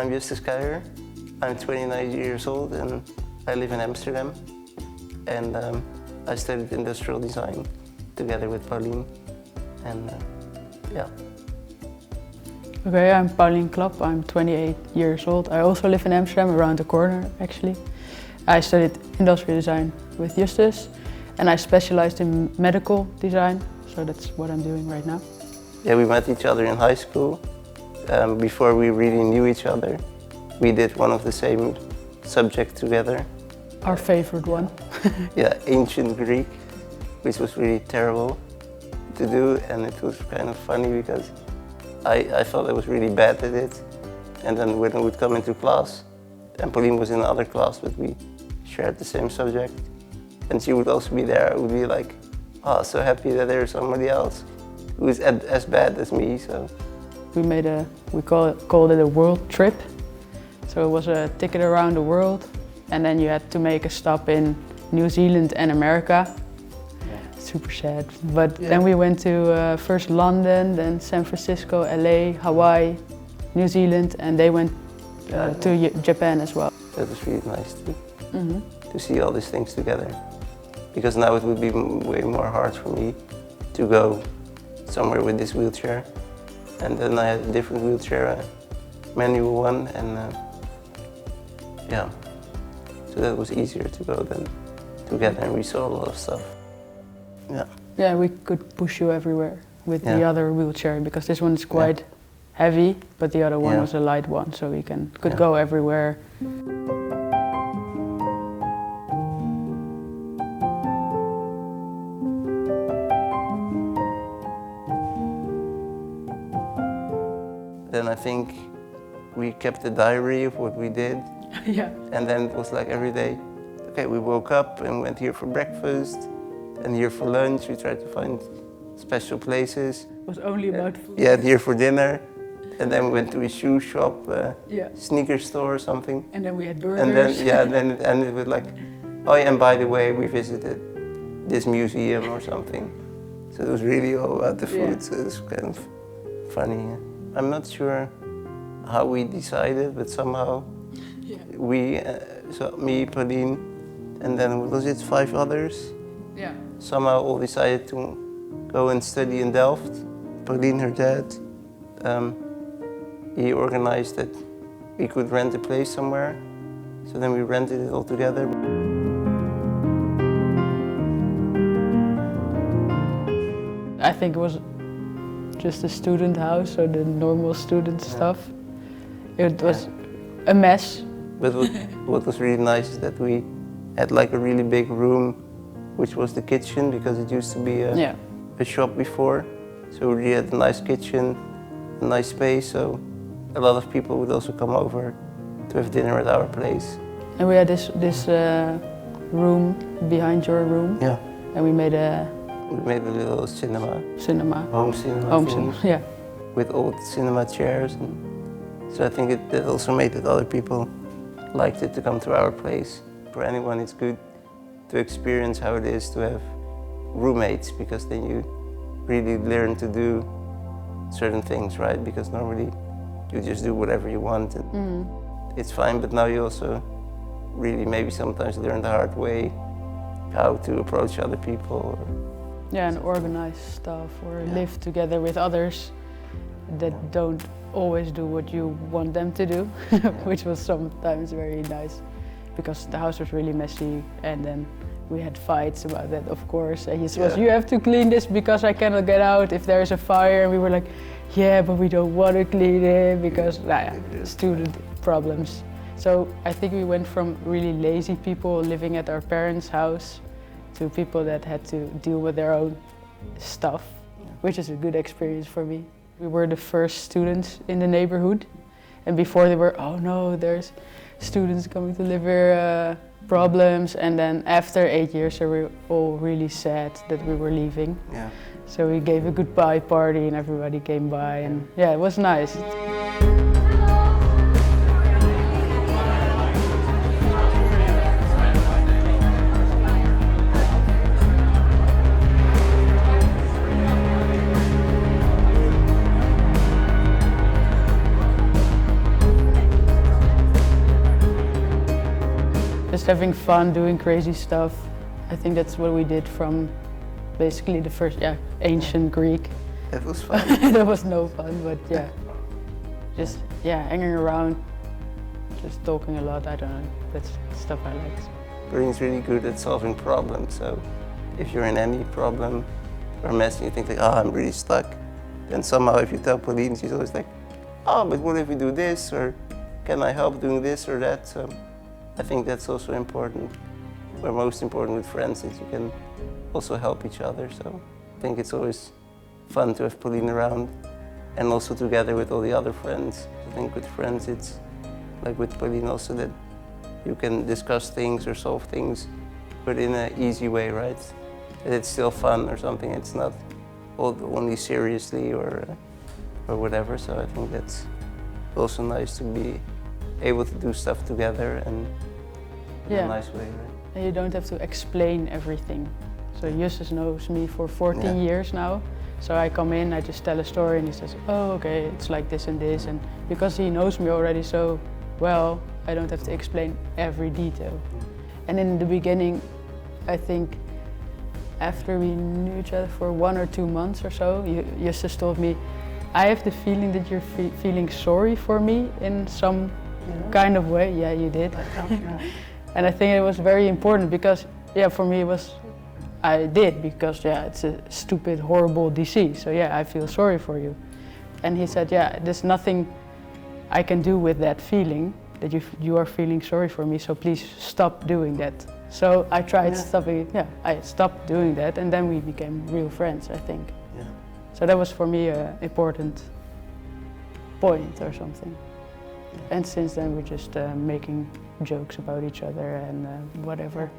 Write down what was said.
I'm Justus I'm 29 years old and I live in Amsterdam. And I studied industrial design together with Paulien. And yeah. Okay, I'm Paulien Klap, I'm 28 years old. I also live in Amsterdam, around the corner actually. I studied industrial design with Justus and I specialized in medical design, so that's what I'm doing right now. Yeah, we met each other in high school. Before we really knew each other, we did one of the same subjects together. Our favorite one. Yeah, ancient Greek, which was really terrible to do, and it was kind of funny because I thought I was really bad at it. And then when I would come into class, and Paulien was in another class, but we shared the same subject, and she would also be there, I would be like, oh, so happy that there's somebody else who is as bad as me. So we called it a world trip. So it was a ticket around the world, and then you had to make a stop in New Zealand and America. Yeah. Super sad. But then we went to first London, then San Francisco, LA, Hawaii, New Zealand, and they went to Japan as well. That was really nice too, to see all these things together. Because now it would be way more hard for me to go somewhere with this wheelchair. And then I had a different wheelchair, a manual one, and yeah. So that was easier to go then together, and we saw a lot of stuff. Yeah. Yeah, we could push you everywhere with the other wheelchair, because this one is quite heavy, but the other one was a light one, so we could go everywhere. Then I think we kept a diary of what we did. Yeah. And then it was like every day, okay, we woke up and went here for breakfast, and here for lunch. We tried to find special places. It was only about food. Yeah, here for dinner. And then we went to a shoe shop, sneaker store or something. And then we had burgers. And then it ended with like, oh yeah, and by the way, we visited this museum or something. So it was really all about the food, so it was kind of funny. I'm not sure how we decided, but somehow we, so me, Paulien, and then was it 5 others? Yeah. Somehow all decided to go and study in Delft. Paulien, her dad, he organized that we could rent a place somewhere. So then we rented it all together. I think it was just a student house, so the normal student stuff. It was a mess. But what was really nice is that we had like a really big room, which was the kitchen, because it used to be a shop before. So we really had a nice kitchen, a nice space, so a lot of people would also come over to have dinner at our place. And we had this room behind your room. Yeah. And we made a little cinema. Home cinema, yeah. With old cinema chairs. And so I think it also made that other people liked it to come to our place. For anyone, it's good to experience how it is to have roommates, because then you really learn to do certain things, right? Because normally you just do whatever you want and it's fine, but now you also really maybe sometimes learn the hard way how to approach other people. And organize stuff or live together with others that don't always do what you want them to do, which was sometimes very nice, because the house was really messy, and then we had fights about that, of course. And he said, you have to clean this because I cannot get out if there's a fire. And we were like, yeah, but we don't want to clean it because student problems. So I think we went from really lazy people living at our parents' house to people that had to deal with their own stuff, which is a good experience for me. We were the first students in the neighborhood, and before they were, oh no, there's students coming to live here, problems, and then after 8 years we were all really sad that we were leaving. Yeah. So we gave a goodbye party and everybody came by, and yeah, it was nice. just having fun, doing crazy stuff. I think that's what we did from basically the first, ancient Greek. It was fun. That was no fun, but yeah. Just, hanging around, just talking a lot, I don't know. That's stuff I like. Paulien's really good at solving problems, so if you're in any problem or mess and you think like, oh, I'm really stuck, then somehow if you tell Paulien, she's always like, oh, but what if we do this, or can I help doing this or that? So I think that's also important, or most important with friends, is you can also help each other. So I think it's always fun to have Paulien around, and also together with all the other friends. I think with friends it's like with Paulien also that you can discuss things or solve things, but in an easy way, right? That it's still fun or something. It's not only seriously or whatever. So I think that's also nice to be able to do stuff together and in a nice way, right? And you don't have to explain everything. So Justus knows me for 14 years now. So I come in, I just tell a story and he says, oh, okay, it's like this and this. And because he knows me already so well, I don't have to explain every detail. And in the beginning, I think after we knew each other for 1 or 2 months or so, Justus told me, I have the feeling that you're feeling sorry for me in some kind of way. Yeah, you did. And I think it was very important because, for me it was, I did, because it's a stupid, horrible disease. So I feel sorry for you. And he said, there's nothing I can do with that feeling, that you are feeling sorry for me, so please stop doing that. So I tried stopping, I stopped doing that, and then we became real friends, I think. Yeah. So that was for me an important point or something. Yeah. And since then we're just making jokes about each other and whatever.